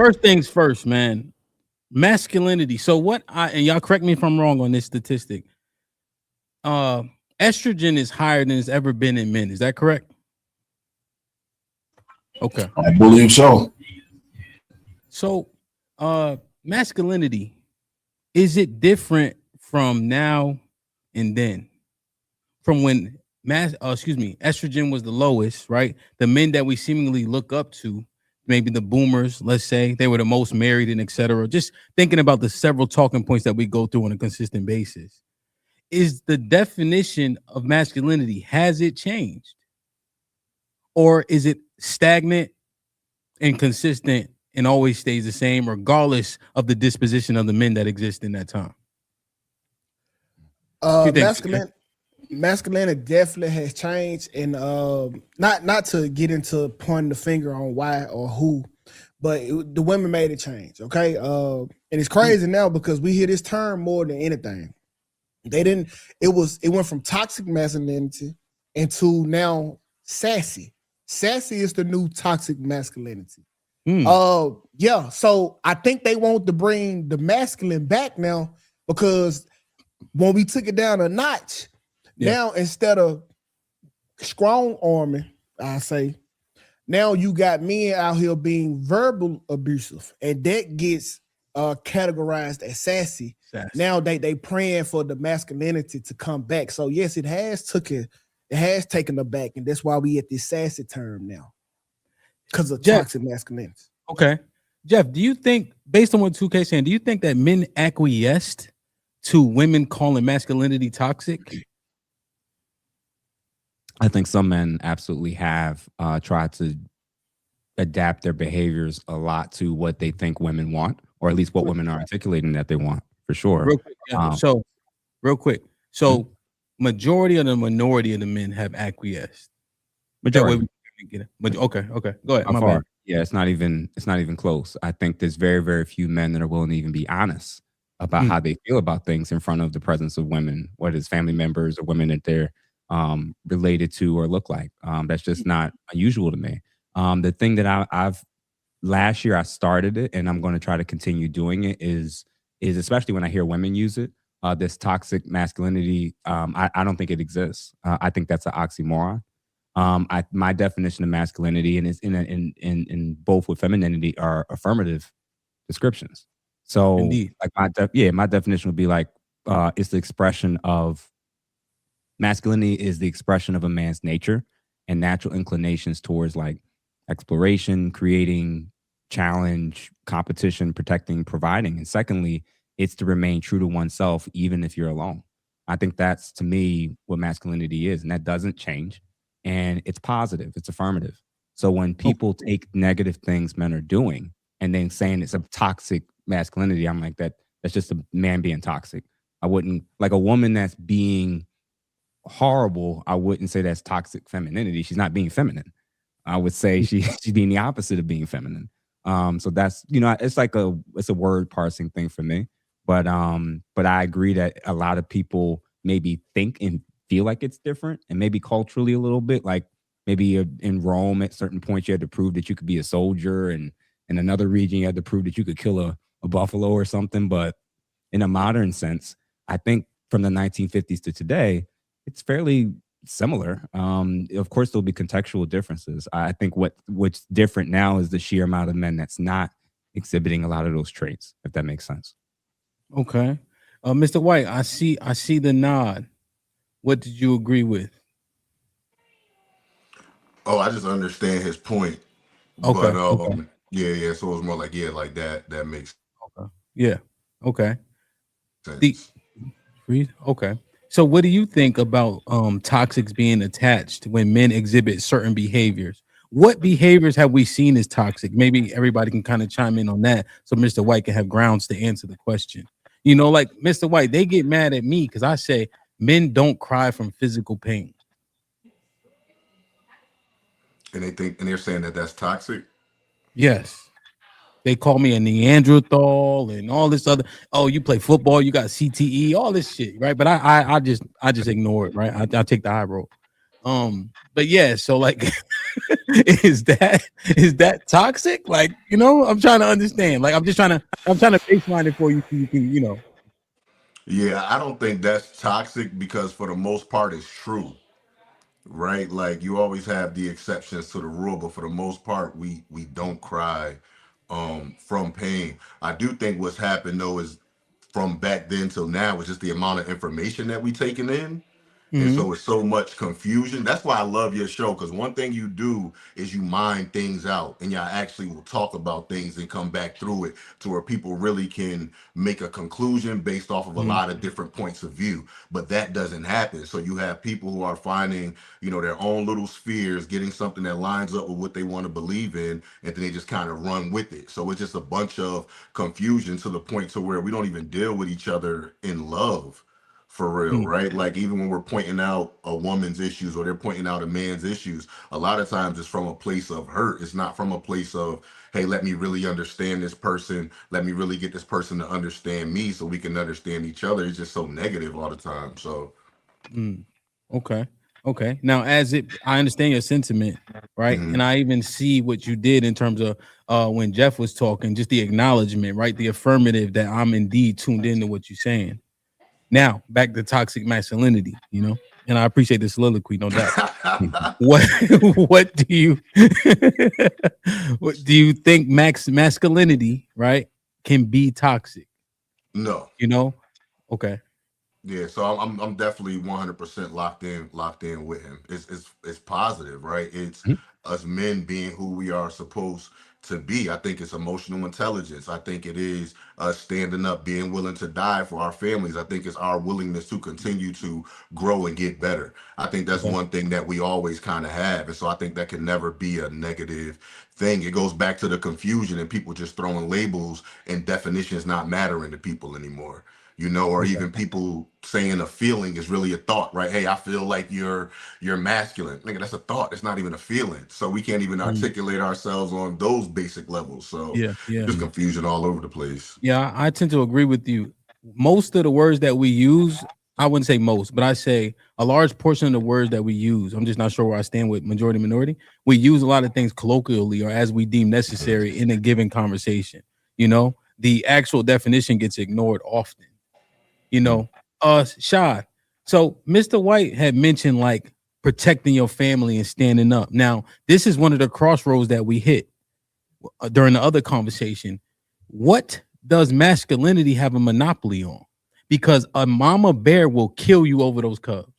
First things first, man. Masculinity. So and y'all correct me if I'm wrong on this statistic. Uh Estrogen is higher than it's ever been in men. Is that correct? Okay. I believe so. So masculinity, is it different from now and then? From when estrogen was the lowest, right? The men that we seemingly look up to, maybe the boomers, let's say, they were the most married and etc. Just thinking about the several talking points that we go through on a consistent basis. Is the definition of masculinity, has it changed? Or is it stagnant and consistent and always stays the same, regardless of the disposition of the men that exist in that time? Masculinity definitely has changed, and not to get into pointing the finger on why or who, but the women made it change. Okay, and it's crazy now because we hear this term more than anything. They didn't. It went from toxic masculinity into now sassy. Sassy is the new toxic masculinity. Yeah. So I think they want to bring the masculine back now, because when we took it down a notch, now instead of strong arming, I say, now you got men out here being verbal abusive, and that gets categorized as sassy. Now they praying for the masculinity to come back. So yes, it has taken them back, and that's why we at this sassy term now, because of toxic masculinity. Okay, Jeff, do you think, based on what 2K saying, do you think that men acquiesced to women calling masculinity toxic? I think some men absolutely have tried to adapt their behaviors a lot to what they think women want, or at least what women are articulating that they want, for sure. Real quick. Majority of the minority of the men have acquiesced. Majority. Okay. Go ahead. My bad. Yeah, it's not even close. I think there's very, very few men that are willing to even be honest about how they feel about things in front of the presence of women, whether it's family members or women that they're related to or look like. That's just not unusual to me. The thing that I've last year I started it, and I'm going to try to continue doing it, is especially when I hear women use it, this toxic masculinity. I don't think it exists. I think that's an oxymoron. My definition of masculinity, and it's in both with femininity, are affirmative descriptions. So indeed, like my definition would be like, it's the expression of masculinity is the expression of a man's nature and natural inclinations towards like exploration, creating, challenge, competition, protecting, providing. And secondly, it's to remain true to oneself, even if you're alone. I think that's, to me, what masculinity is. And that doesn't change. And it's positive. It's affirmative. So when people take negative things men are doing and then saying it's a toxic masculinity, I'm like, that's just a man being toxic. I wouldn't, like a woman that's being horrible, I wouldn't say that's toxic femininity. She's not being feminine. I would say she's being the opposite of being feminine. So that's, it's like it's a word parsing thing for me. But I agree that a lot of people maybe think and feel like it's different, and maybe culturally a little bit, like maybe in Rome at certain points you had to prove that you could be a soldier, and in another region you had to prove that you could kill a buffalo or something. But in a modern sense, I think from the 1950s to today, it's fairly similar. Of course, there'll be contextual differences. I think what's different now is the sheer amount of men that's not exhibiting a lot of those traits, if that makes sense. Okay. Mr. White, I see the nod. What did you agree with? Oh, I just understand his point. Okay. But yeah. So it's more like, like that makes okay. Yeah. Okay. sense. Okay. So what do you think about toxics being attached when men exhibit certain behaviors? What behaviors have we seen as toxic? Maybe everybody can kind of chime in on that so Mr. White can have grounds to answer the question. Like Mr. White, they get mad at me because I say men don't cry from physical pain. And they're saying that that's toxic? Yes. They call me a Neanderthal and all this other. Oh, you play football, you got CTE, all this shit, right? But I just ignore it, right? I take the high road. But yeah, so like is that toxic? Like, I'm trying to understand. Like, I'm trying to baseline it for you so you can. Yeah, I don't think that's toxic because for the most part it's true, right? Like you always have the exceptions to the rule, but for the most part we don't cry from pain. I do think what's happened though is from back then till now is just the amount of information that we taking in. And Mhm. so it's so much confusion. That's why I love your show, because one thing you do is you mine things out and y'all actually will talk about things and come back through it to where people really can make a conclusion based off of a Mhm. lot of different points of view. But that doesn't happen. So you have people who are finding, their own little spheres, getting something that lines up with what they want to believe in, and then they just kind of run with it. So it's just a bunch of confusion to the point to where we don't even deal with each other in love. For real, Mhm. right? Like even when we're pointing out a woman's issues or they're pointing out a man's issues, a lot of times it's from a place of hurt. It's not from a place of, hey, let me really understand this person. Let me really get this person to understand me so we can understand each other. It's just so negative all the time. So, Mm. Okay. Okay. Now, I understand your sentiment, right? mhm. And I even see what you did in terms of when Jeff was talking, just the acknowledgement, right? The affirmative that I'm indeed tuned into what you're saying. Now, back to toxic masculinity, and I appreciate the soliloquy, no doubt. What what do you what do you think masculinity, right, can be toxic? No. You know? Okay. Yeah, so I'm definitely 100% locked in with him. It's positive, right? It's Mhm. us men being who we are supposed to be. I think it's emotional intelligence. I think it is us standing up, being willing to die for our families. I think it's our willingness to continue to grow and get better. I think that's Okay. one thing that we always kind of have, and so I think that can never be a negative thing. It goes back to the confusion and people just throwing labels and definitions not mattering to people anymore, or Okay. even people saying a feeling is really a thought, right? Hey, I feel like you're masculine. Nigga, that's a thought. It's not even a feeling. So we can't even Mm. articulate ourselves on those basic levels. So Yeah, yeah. just confusion all over the place. Yeah, I tend to agree with you. Most of the words that we use, I wouldn't say most, but I say a large portion of the words that we use, I'm just not sure where I stand with majority minority. We use a lot of things colloquially or as we deem necessary in a given conversation. The actual definition gets ignored often. You know, Shad. So Mr. White had mentioned like protecting your family and standing up. Now, this is one of the crossroads that we hit during the other conversation. What does masculinity have a monopoly on? Because a mama bear will kill you over those cubs,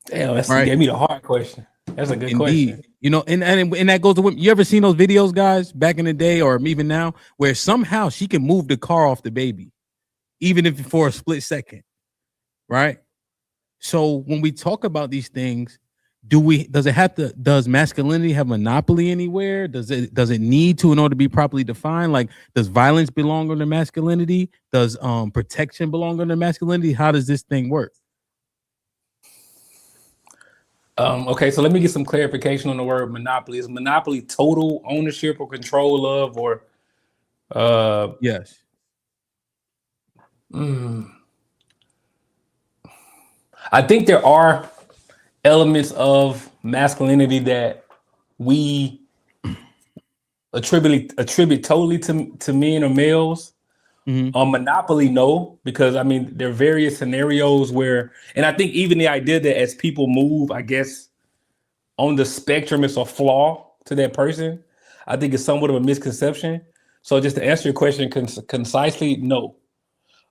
Damn, you right? gave me the hard question. That's a good Indeed. question. And that goes to women. You ever seen those videos, guys, back in the day or even now, where somehow she can move the car off the baby, even if for a split second, right? So when we talk about these things, does masculinity have monopoly anywhere? Does it need to in order to be properly defined? Like, does violence belong under masculinity? Does protection belong under masculinity? How does this thing work? Okay, so let me get some clarification on the word monopoly. Is monopoly total ownership or control of, or Yes. I think there are elements of masculinity that we attribute totally to men or males. Mhm. Monopoly, no, because I mean there are various scenarios where, and I think even the idea that as people move, I guess on the spectrum, it's a flaw to that person. I think it's somewhat of a misconception. So just to answer your question concisely, no.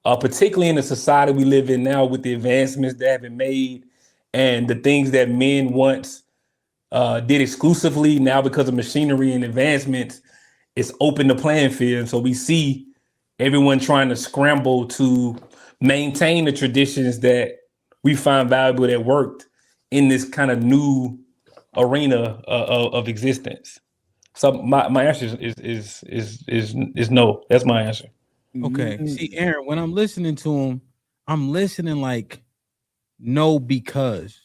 Particularly in the society we live in now, with the advancements that have been made and the things that men once did exclusively, now because of machinery and advancements, it's opened the playing field. So we see everyone trying to scramble to maintain the traditions that we find valuable, that worked in this kind of new arena of existence. So my answer is no. That's my answer. Okay. See, Aaron, when I'm listening to him, I'm listening like no, because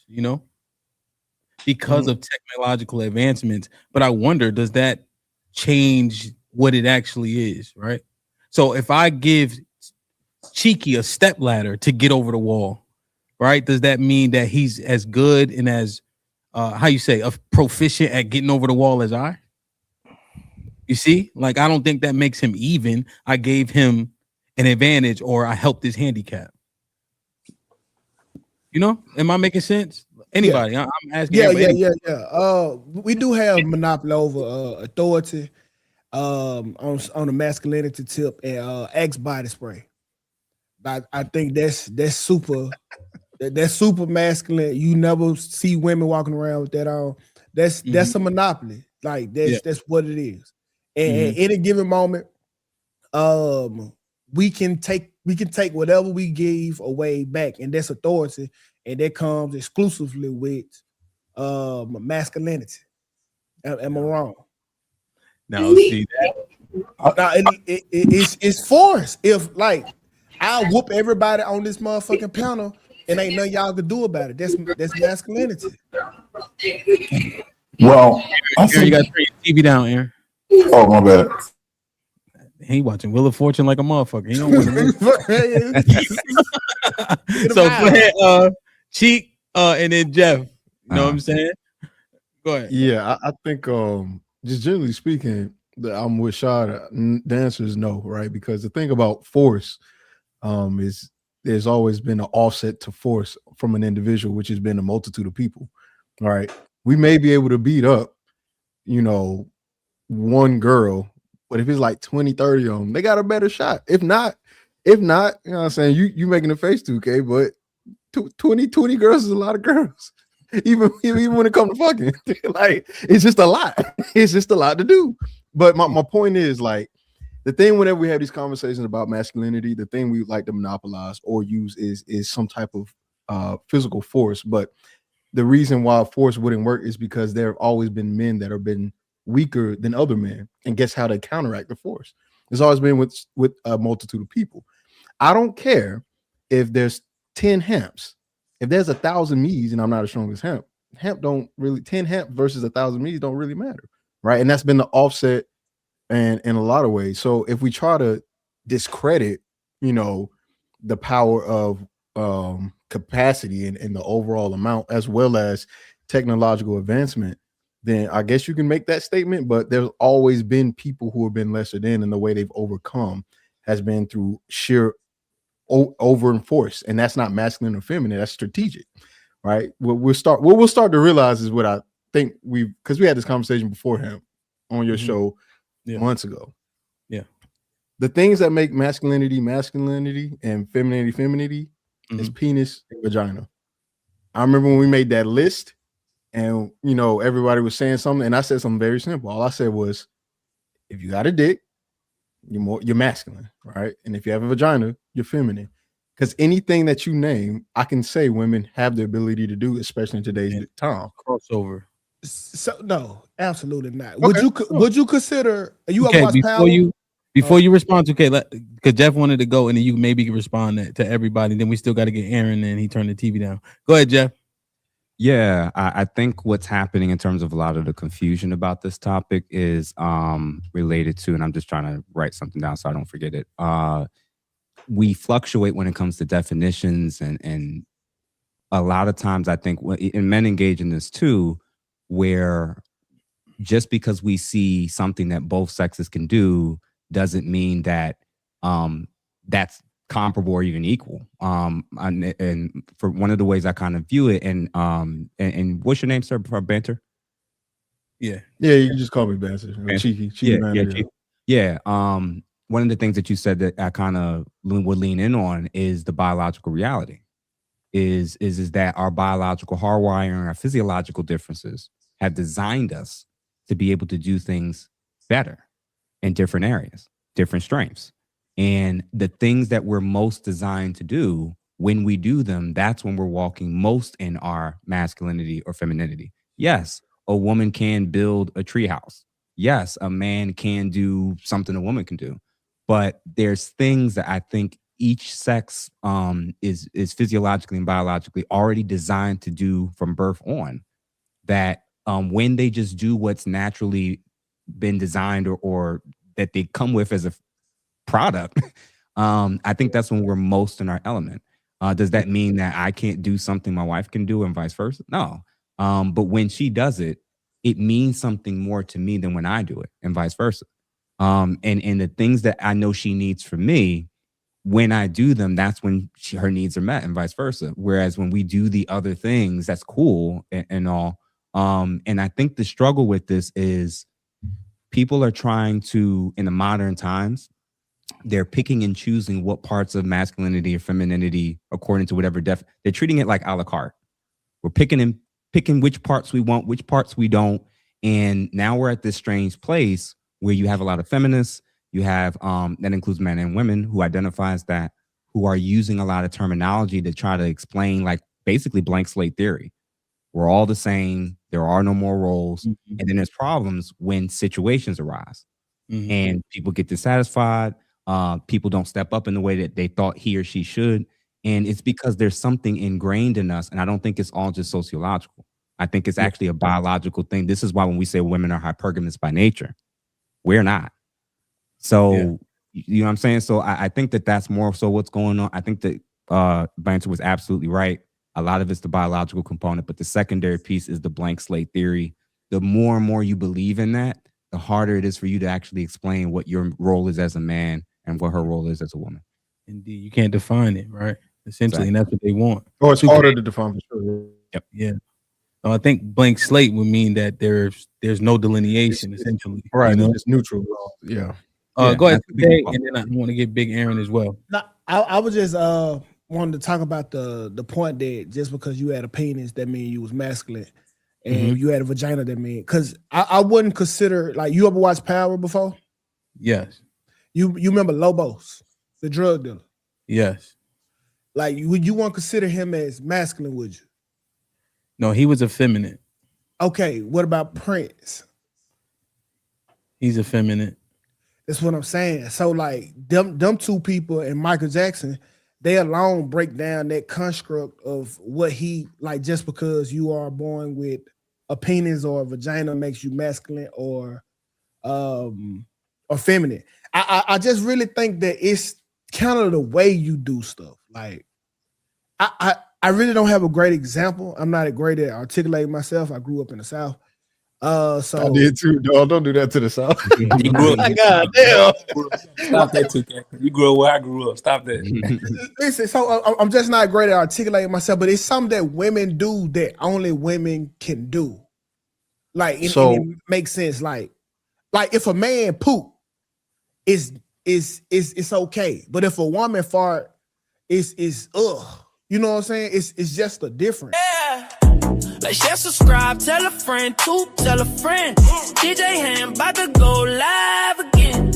of technological advancements. But I wonder, does that change what it actually is, right? So if I give Cheeky a step ladder to get over the wall, right? Does that mean that he's as good and as how you say, proficient at getting over the wall as I. You see, like I don't think that makes him even. I gave him an advantage, or I helped his handicap. You know, am I making sense? Anybody? I'm asking. Yeah. We do have monopoly over authority on the masculinity tip and Axe body spray. But I think that's super. That's super masculine. You never see women walking around with that on. That's a monopoly. Like that's what it is. And at any given moment, we can take whatever we give away back, and that's authority, and that comes exclusively with masculinity. Am I wrong? Now see that. Now, it's force. If like I'll whoop everybody on this motherfucking panel, and ain't nothing y'all can do about it. That's masculinity. Well, Aaron, you got to turn your TV down, Aaron. Oh, my bad. He watching Wheel of Fortune like a motherfucker. He don't want to. So go ahead, Cheek, and then Jeff. You know what I'm saying? Go ahead. Yeah, I think just generally speaking, I'm with Shad. The answer is no, right? Because the thing about force is there's always been an offset to force from an individual, which has been a multitude of people. All right. We may be able to beat up, one girl, but if it's like 20, 30 of them, they got a better shot. If not, you know what I'm saying? You making a face 2K, but 20 girls is a lot of girls. Even when it comes to fucking, like it's just a lot. It's just a lot to do. But my point is, like, the thing whenever we have these conversations about masculinity, the thing we like to monopolize or use is some type of physical force. But the reason why force wouldn't work is because there have always been men that have been weaker than other men. And guess how they counteract the force? It's always been with a multitude of people. I don't care if there's 10 HAMPs. If there's 1,000 me's and I'm not as strong as HAMP don't really 10 HAMP versus 1,000 me's don't really matter, right? And that's been the offset, and in a lot of ways. So if we try to discredit, the power of capacity and the overall amount as well as technological advancement, then I guess you can make that statement. But there's always been people who have been lesser than, and the way they've overcome has been through sheer over-enforce, and that's not masculine or feminine, that's strategic, right? What we'll start to realize is what I think because we had this conversation beforehand on your show months ago. Yeah. The things that make masculinity and femininity is penis and vagina. I remember when we made that list and everybody was saying something, and I said something very simple. All I said was, if you got a dick, you're masculine, right? And if you have a vagina, you're feminine. Because anything that you name, I can say women have the ability to do, especially in today's time. Crossover. So no, absolutely not. Okay. Would you consider you okay, ever watch Power? Before you respond to because Jeff wanted to go, and then you maybe can respond to everybody. Then we still got to get Aaron, and he turned the TV down. Go ahead, Jeff. Yeah, I think what's happening in terms of a lot of the confusion about this topic is related to, and I'm just trying to write something down so I don't forget it. We fluctuate when it comes to definitions, and a lot of times I think, and men engage in this too, where just because we see something that both sexes can do doesn't mean that that's comparable or even equal. And for one of the ways I kind of view it, and what's your name, sir, before banter? Yeah, you can just call me Banter. Cheeky. Yeah. One of the things that you said that I kind of would lean in on is the biological reality. Is that our biological hardwiring, our physiological differences have designed us to be able to do things better in different areas, different strengths. And the things that we're most designed to do, when we do them, that's when we're walking most in our masculinity or femininity. Yes, a woman can build a treehouse. Yes, a man can do something a woman can do. But there's things that I think each sex is physiologically and biologically already designed to do from birth on, that when they just do what's naturally been designed or that they come with as a product, I think that's when we're most in our element. Does that mean that I can't do something my wife can do and vice versa? No. But when she does it, it means something more to me than when I do it, and vice versa. And the things that I know she needs from me, when I do them, that's when her needs are met, and vice versa. Whereas when we do the other things, that's cool and all. And I think the struggle with this is people are trying to, in the modern times, they're picking and choosing what parts of masculinity or femininity, according to whatever they're treating it like a la carte. We're picking which parts we want, which parts we don't. And now we're at this strange place where you have a lot of feminists. You have that includes men and women who identifies that, who are using a lot of terminology to try to explain like basically blank slate theory. We're all the same. There are no more roles. Mm-hmm. And then there's problems when situations arise. Mm-hmm. And people get dissatisfied. People don't step up in the way that they thought he or she should. And it's because there's something ingrained in us. And I don't think it's all just sociological. I think it's actually a biological thing. This is why when we say women are hypergamous by nature, we're not. So, you know what I'm saying? So I think that's more so what's going on. I think that Banter was absolutely right. A lot of it's the biological component, but the secondary piece is the blank slate theory. The more and more you believe in that, the harder it is for you to actually explain what your role is as a man and what her role is as a woman. Indeed. You can't define it, right? Essentially, exactly. And that's what they want. Oh, it's harder to define for sure. Yep. Yeah. I think blank slate would mean that there's no delineation, essentially. Right. You know? It's neutral. Yeah. Go ahead, today, and then I want to get Big Aaron as well. No, I was just wanted to talk about the point that just because you had a penis, that means you was masculine, and you had a vagina, that mean, because I wouldn't consider, like, you ever watched Power before? Yes. You remember Lobos, the drug dealer? Yes. Like, would you want to consider him as masculine? Would you? No, he was effeminate. Okay, what about Prince? He's effeminate. That's what I'm saying. So like them two people and Michael Jackson, they alone break down that construct of what he like. Just because you are born with a penis or a vagina makes you masculine or feminine. I just really think that it's kind of the way you do stuff. Like I really don't have a great example. I'm not great at articulating myself. I grew up in the South. So I did too, dog. Don't do that to the South. You grew up, God damn. Stop that too, Captain. You grew up where I grew up. Stop that. Listen, so I'm just not great at articulating myself, but it's something that women do that only women can do. Like, and it makes sense. Like if a man poop, it's okay, but if a woman fart, it's ugh. You know what I'm saying? It's just a difference. Yeah. Like, share, subscribe, tell a friend, tell a friend. DJ HAMP about to go live again.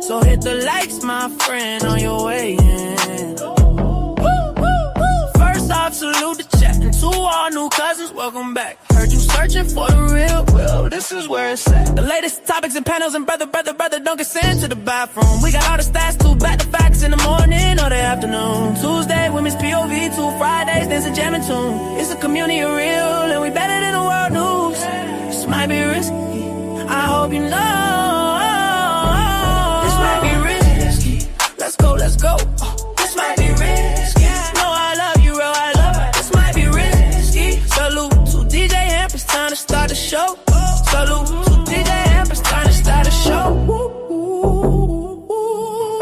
So hit the likes, my friend, on your way in. First off, salute the chat. And to all new cousins, welcome back. Heard you searching for the real, well, this is where it's at. The latest topics and panels, and brother, don't get sent to the bathroom. We got all the stats, too, back to facts in the morning or the afternoon. Tuesday, women's POV, 2 Fridays, there's a jamming tune. It's a community of real, and we better than the world news. This might be risky, I hope you know. This might be risky. Let's go.